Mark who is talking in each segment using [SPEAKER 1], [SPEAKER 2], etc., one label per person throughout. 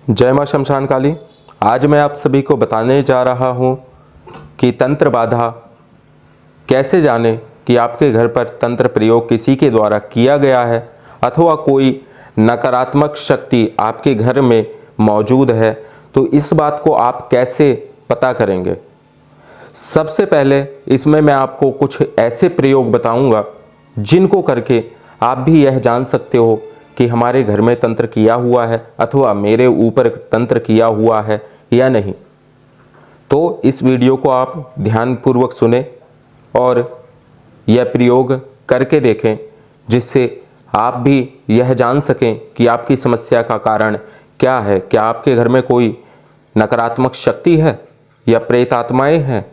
[SPEAKER 1] जय मां शमशान काली। आज मैं आप सभी को बताने जा रहा हूं कि तंत्र बाधा कैसे जाने कि आपके घर पर तंत्र प्रयोग किसी के द्वारा किया गया है अथवा कोई नकारात्मक शक्ति आपके घर में मौजूद है। तो इस बात को आप कैसे पता करेंगे। सबसे पहले इसमें मैं आपको कुछ ऐसे प्रयोग बताऊंगा जिनको करके आप भी यह जान सकते हो कि हमारे घर में तंत्र किया हुआ है अथवा मेरे ऊपर तंत्र किया हुआ है या नहीं। तो इस वीडियो को आप ध्यानपूर्वक सुने और यह प्रयोग करके देखें, जिससे आप भी यह जान सकें कि आपकी समस्या का कारण क्या है। क्या आपके घर में कोई नकारात्मक शक्ति है या प्रेत आत्माएं हैं,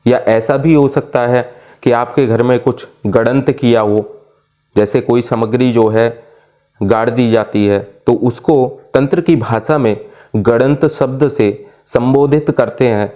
[SPEAKER 1] या ऐसा भी हो सकता है कि आपके घर में कुछ गड़ंत किया हो, जैसे कोई सामग्री जो है गाड़ दी जाती है तो उसको तंत्र की भाषा में गड़ंत शब्द से संबोधित करते हैं।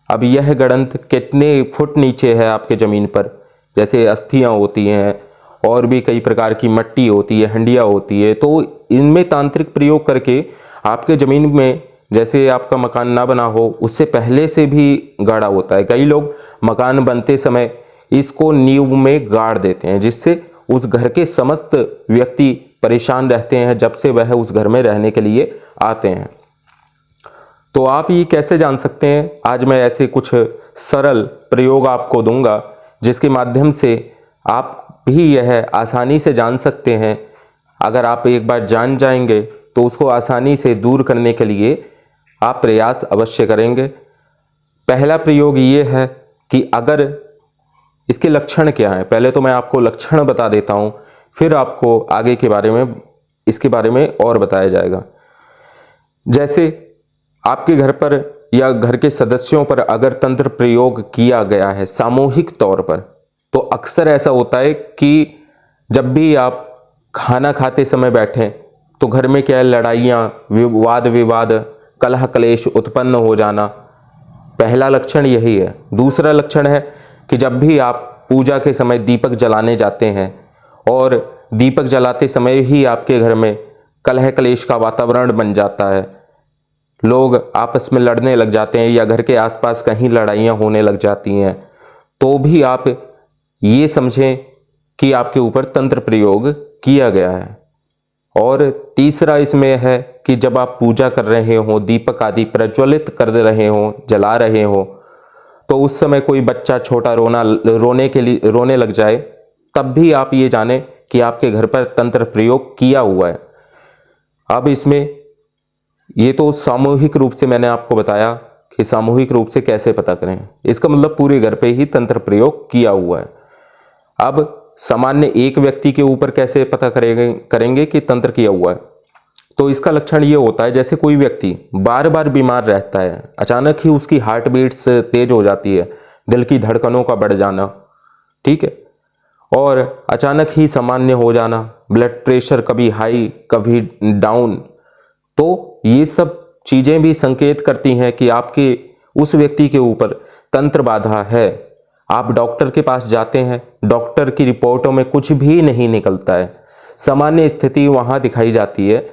[SPEAKER 1] अब यह गड़ंत कितने फुट नीचे है आपके ज़मीन पर, जैसे अस्थियां होती हैं और भी कई प्रकार की मट्टी होती है, हंडिया होती है, तो इनमें तांत्रिक प्रयोग करके आपके ज़मीन में, जैसे आपका मकान ना बना हो उससे पहले से भी गाड़ा होता है। कई लोग मकान बनते समय इसको नींव में गाड़ देते हैं, जिससे उस घर के समस्त व्यक्ति परेशान रहते हैं जब से वह उस घर में रहने के लिए आते हैं। तो आप ये कैसे जान सकते हैं? आज मैं ऐसे कुछ सरल प्रयोग आपको दूंगा जिसके माध्यम से आप भी यह आसानी से जान सकते हैं। अगर आप एक बार जान जाएंगे तो उसको आसानी से दूर करने के लिए आप प्रयास अवश्य करेंगे। पहला प्रयोग ये है कि अगर इसके लक्षण क्या हैं, पहले तो मैं आपको लक्षण बता देता हूं, फिर आपको आगे के बारे में इसके बारे में और बताया जाएगा। जैसे आपके घर पर या घर के सदस्यों पर अगर तंत्र प्रयोग किया गया है सामूहिक तौर पर, तो अक्सर ऐसा होता है कि जब भी आप खाना खाते समय बैठें तो घर में क्या है, लड़ाइयाँ, वाद विवाद, कलह कलेश उत्पन्न हो जाना। पहला लक्षण यही है। दूसरा लक्षण है कि जब भी आप पूजा के समय दीपक जलाने जाते हैं और दीपक जलाते समय ही आपके घर में कलह कलेश का वातावरण बन जाता है, लोग आपस में लड़ने लग जाते हैं या घर के आसपास कहीं लड़ाइयाँ होने लग जाती हैं, तो भी आप ये समझें कि आपके ऊपर तंत्र प्रयोग किया गया है। और तीसरा इसमें है कि जब आप पूजा कर रहे हो, दीपक आदि प्रज्वलित कर रहे हो, जला रहे हो, तो उस समय कोई बच्चा छोटा रोने लग जाए, तब भी आप ये जाने कि आपके घर पर तंत्र प्रयोग किया हुआ है। अब इसमें ये तो सामूहिक रूप से मैंने आपको बताया कि सामूहिक रूप से कैसे पता करें, इसका मतलब पूरे घर पे ही तंत्र प्रयोग किया हुआ है। अब सामान्य एक व्यक्ति के ऊपर कैसे पता करेंगे कि तंत्र किया हुआ है, तो इसका लक्षण ये होता है, जैसे कोई व्यक्ति बार बार बीमार रहता है, अचानक ही उसकी हार्ट बीट्स तेज हो जाती है, दिल की धड़कनों का बढ़ जाना, ठीक है, और अचानक ही सामान्य हो जाना, ब्लड प्रेशर कभी हाई कभी डाउन, तो ये सब चीजें भी संकेत करती हैं कि आपके उस व्यक्ति के ऊपर तंत्र बाधा है। आप डॉक्टर के पास जाते हैं, डॉक्टर की रिपोर्टों में कुछ भी नहीं निकलता है, सामान्य स्थिति वहां दिखाई जाती है,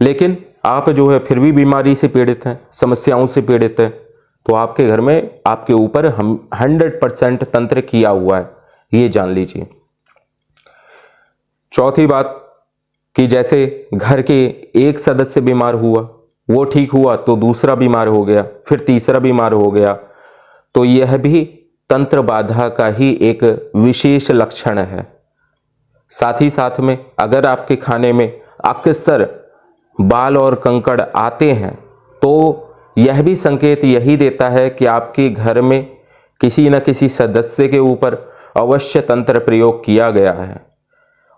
[SPEAKER 1] लेकिन आप जो है फिर भी बीमारी से पीड़ित हैं, समस्याओं से पीड़ित हैं, तो आपके घर में आपके ऊपर 100% तंत्र किया हुआ है, ये जान लीजिए। चौथी बात कि जैसे घर के एक सदस्य बीमार हुआ, वो ठीक हुआ तो दूसरा बीमार हो गया, फिर तीसरा बीमार हो गया, तो यह भी तंत्र बाधा का ही एक विशेष लक्षण है। साथ ही साथ में अगर आपके खाने में अक्सर बाल और कंकड़ आते हैं, तो यह भी संकेत यही देता है कि आपके घर में किसी न किसी सदस्य के ऊपर अवश्य तंत्र प्रयोग किया गया है।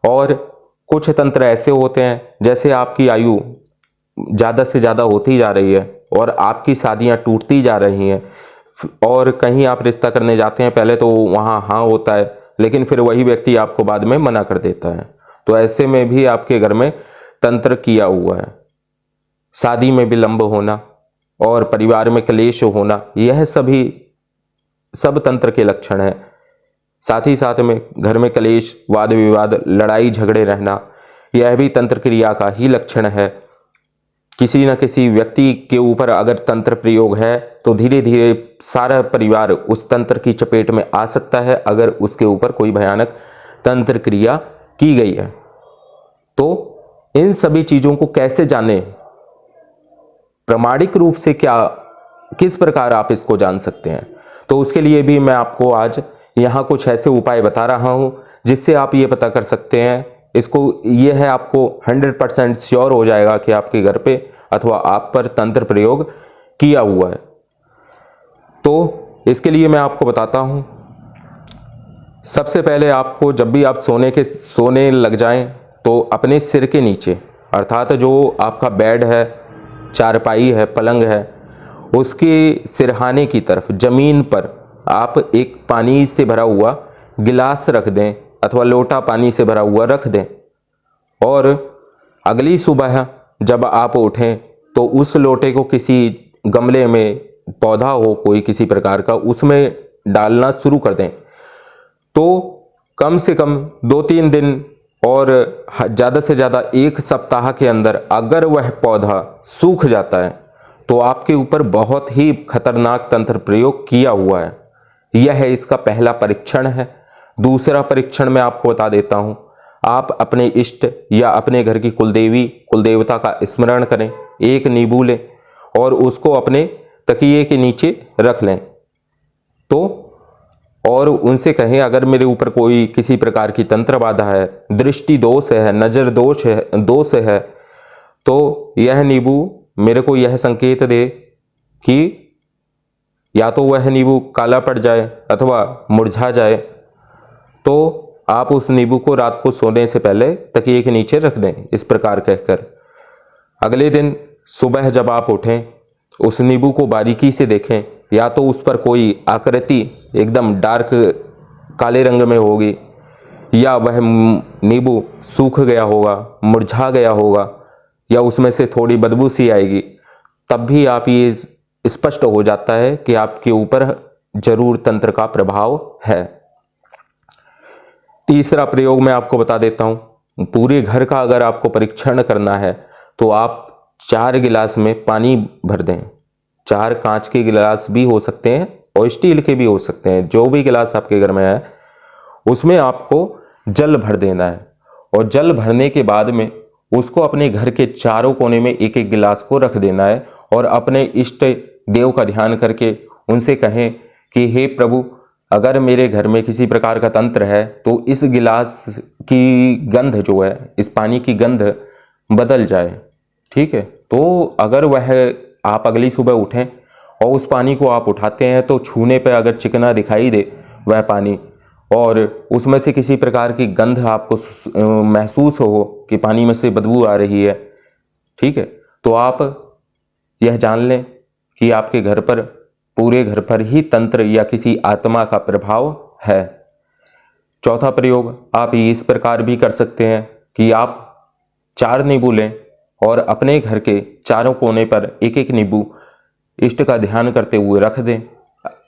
[SPEAKER 1] और कुछ तंत्र ऐसे होते हैं, जैसे आपकी आयु ज़्यादा से ज़्यादा होती जा रही है और आपकी शादियां टूटती जा रही हैं, और कहीं आप रिश्ता करने जाते हैं, पहले तो वहाँ हाँ होता है, लेकिन फिर वही व्यक्ति आपको बाद में मना कर देता है, तो ऐसे में भी आपके घर में तंत्र किया हुआ है। शादी में विलंब होना और परिवार में क्लेश होना, यह सब तंत्र के लक्षण है। साथ ही साथ में घर में क्लेश, वाद विवाद, लड़ाई झगड़े रहना, यह भी तंत्र क्रिया का ही लक्षण है। किसी न किसी व्यक्ति के ऊपर अगर तंत्र प्रयोग है तो धीरे धीरे सारा परिवार उस तंत्र की चपेट में आ सकता है अगर उसके ऊपर कोई भयानक तंत्र क्रिया की गई है। तो इन सभी चीज़ों को कैसे जाने, प्रामाणिक रूप से क्या, किस प्रकार आप इसको जान सकते हैं, तो उसके लिए भी मैं आपको आज यहाँ कुछ ऐसे उपाय बता रहा हूँ जिससे आप ये पता कर सकते हैं, इसको ये है आपको 100% श्योर हो जाएगा कि आपके घर पे अथवा आप पर तंत्र प्रयोग किया हुआ है। तो इसके लिए मैं आपको बताता हूँ। सबसे पहले आपको जब भी आप सोने लग जाएं तो अपने सिर के नीचे, अर्थात जो आपका बेड है, चारपाई है, पलंग है, उसके सिरहाने की तरफ ज़मीन पर आप एक पानी से भरा हुआ गिलास रख दें अथवा लोटा पानी से भरा हुआ रख दें। और अगली सुबह जब आप उठें तो उस लोटे को किसी गमले में, पौधा हो कोई किसी प्रकार का, उसमें डालना शुरू कर दें। तो कम से कम 2-3 दिन और ज़्यादा से ज़्यादा 1 सप्ताह के अंदर अगर वह पौधा सूख जाता है तो आपके ऊपर बहुत ही खतरनाक तंत्र प्रयोग किया हुआ है। यह इसका पहला परीक्षण है। दूसरा परीक्षण मैं आपको बता देता हूँ। आप अपने इष्ट या अपने घर की कुलदेवी, कुलदेवता का स्मरण करें, एक नींबू लें और उसको अपने तकिए के नीचे रख लें। तो और उनसे कहें अगर मेरे ऊपर कोई किसी प्रकार की तंत्र बाधा है, दृष्टि दोष है, नज़र दोष है, तो यह नींबू मेरे को यह संकेत दे कि या तो वह नींबू काला पड़ जाए अथवा मुरझा जाए। तो आप उस नींबू को रात को सोने से पहले तकिए के नीचे रख दें, इस प्रकार कहकर। अगले दिन सुबह जब आप उठें, उस नींबू को बारीकी से देखें, या तो उस पर कोई आकृति एकदम डार्क काले रंग में होगी, या वह नींबू सूख गया होगा, मुरझा गया होगा, या उसमें से थोड़ी बदबू सी आएगी। तब भी आप ये स्पष्ट हो जाता है कि आपके ऊपर जरूर तंत्र का प्रभाव है। तीसरा प्रयोग मैं आपको बता देता हूँ। पूरे घर का अगर आपको परीक्षण करना है तो आप 4 गिलास में पानी भर दें। 4 कांच के गिलास भी हो सकते हैं और स्टील के भी हो सकते हैं, जो भी गिलास आपके घर में है उसमें आपको जल भर देना है। और जल भरने के बाद में उसको अपने घर के चारों कोने में एक एक गिलास को रख देना है और अपने इष्ट देव का ध्यान करके उनसे कहें कि हे प्रभु, अगर मेरे घर में किसी प्रकार का तंत्र है तो इस गिलास की गंध जो है, इस पानी की गंध बदल जाए। ठीक है। तो अगर वह आप अगली सुबह उठें और उस पानी को आप उठाते हैं तो छूने पर अगर चिकना दिखाई दे वह पानी, और उसमें से किसी प्रकार की गंध आपको महसूस हो कि पानी में से बदबू आ रही है, ठीक है, तो आप यह जान लें कि आपके घर पर, पूरे घर पर ही तंत्र या किसी आत्मा का प्रभाव है। चौथा प्रयोग आप इस प्रकार भी कर सकते हैं कि आप 4 नींबू लें और अपने घर के चारों कोने पर एक एक नींबू इष्ट का ध्यान करते हुए रख दें।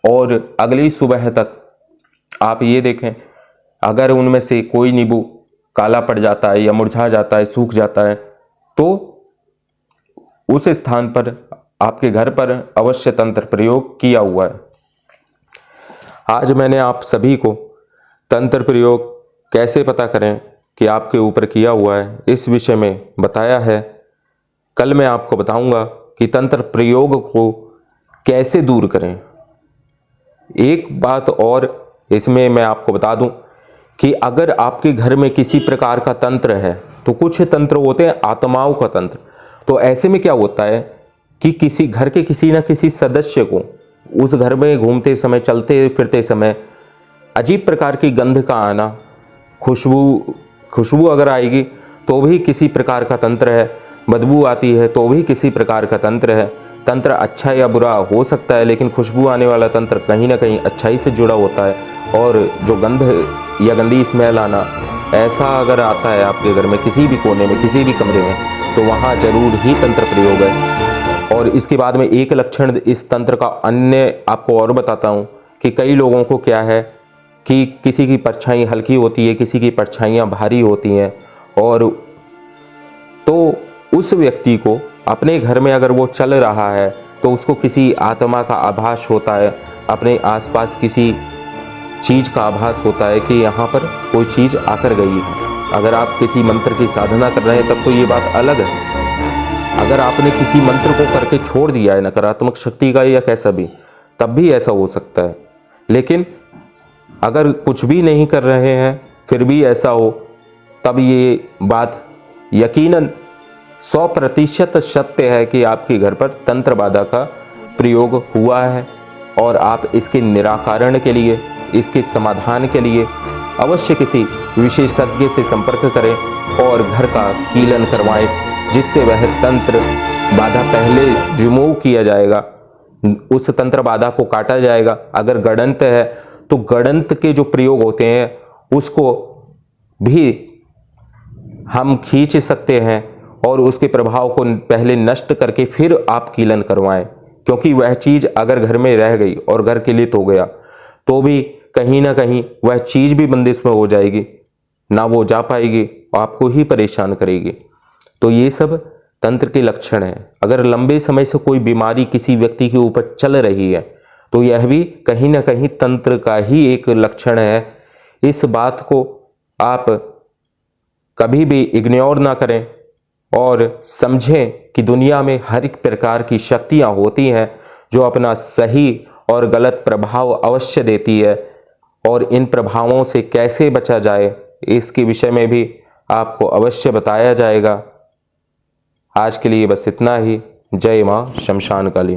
[SPEAKER 1] और अगली सुबह तक आप ये देखें, अगर उनमें से कोई नींबू काला पड़ जाता है या मुरझा जाता है, सूख जाता है, तो उस स्थान पर आपके घर पर अवश्य तंत्र प्रयोग किया हुआ है। आज मैंने आप सभी को तंत्र प्रयोग कैसे पता करें कि आपके ऊपर किया हुआ है, इस विषय में बताया है। कल मैं आपको बताऊंगा कि तंत्र प्रयोग को कैसे दूर करें। एक बात और इसमें मैं आपको बता दूं कि अगर आपके घर में किसी प्रकार का तंत्र है, तो कुछ तंत्र होते हैं आत्माओं का तंत्र। तो ऐसे में क्या होता है कि किसी घर के किसी न किसी सदस्य को उस घर में घूमते समय, चलते फिरते समय अजीब प्रकार की गंध का आना, खुशबू अगर आएगी तो भी किसी प्रकार का तंत्र है, बदबू आती है तो भी किसी प्रकार का तंत्र है। तंत्र अच्छा या बुरा हो सकता है, लेकिन खुशबू आने वाला तंत्र कहीं ना कहीं अच्छाई से जुड़ा होता है। और जो गंध या गंदी स्मेल आना, ऐसा अगर आता है आपके घर में किसी भी कोने में, किसी भी कमरे में, तो वहाँ जरूर ही तंत्र प्रयोग है। और इसके बाद में एक लक्षण इस तंत्र का अन्य आपको और बताता हूँ कि कई लोगों को क्या है कि किसी की परछाई हल्की होती है, किसी की परछाइयाँ भारी होती हैं, और तो उस व्यक्ति को अपने घर में अगर वो चल रहा है तो उसको किसी आत्मा का आभास होता है, अपने आसपास किसी चीज़ का आभास होता है कि यहाँ पर कोई चीज़ आकर गई है। अगर आप किसी मंत्र की साधना कर रहे हैं तब तो ये बात अलग है। अगर आपने किसी मंत्र को करके छोड़ दिया है नकारात्मक शक्ति का या कैसा भी, तब भी ऐसा हो सकता है। लेकिन अगर कुछ भी नहीं कर रहे हैं फिर भी ऐसा हो, तब ये बात यकीनन 100% सत्य है कि आपके घर पर तंत्र बाधा का प्रयोग हुआ है और आप इसके निराकरण के लिए, इसके समाधान के लिए अवश्य किसी विशेषज्ञ से संपर्क करें और घर का कीलन करवाएं, जिससे वह तंत्र बाधा पहले रिमूव किया जाएगा, उस तंत्र बाधा को काटा जाएगा। अगर गड़ंत है तो गड़ंत के जो प्रयोग होते हैं उसको भी हम खींच सकते हैं और उसके प्रभाव को पहले नष्ट करके फिर आप कीलन करवाएं, क्योंकि वह चीज़ अगर घर में रह गई और घर किलित हो गया तो भी कहीं ना कहीं वह चीज़ भी बंदिश में हो जाएगी, ना वो जा पाएगी, आपको ही परेशान करेगी। तो ये सब तंत्र के लक्षण हैं। अगर लंबे समय से कोई बीमारी किसी व्यक्ति के ऊपर चल रही है तो यह भी कहीं ना कहीं तंत्र का ही एक लक्षण है। इस बात को आप कभी भी इग्नोर ना करें और समझें कि दुनिया में हर एक प्रकार की शक्तियां होती हैं जो अपना सही और गलत प्रभाव अवश्य देती है, और इन प्रभावों से कैसे बचा जाए इसके विषय में भी आपको अवश्य बताया जाएगा। आज के लिए बस इतना ही। जय मां शमशान काली।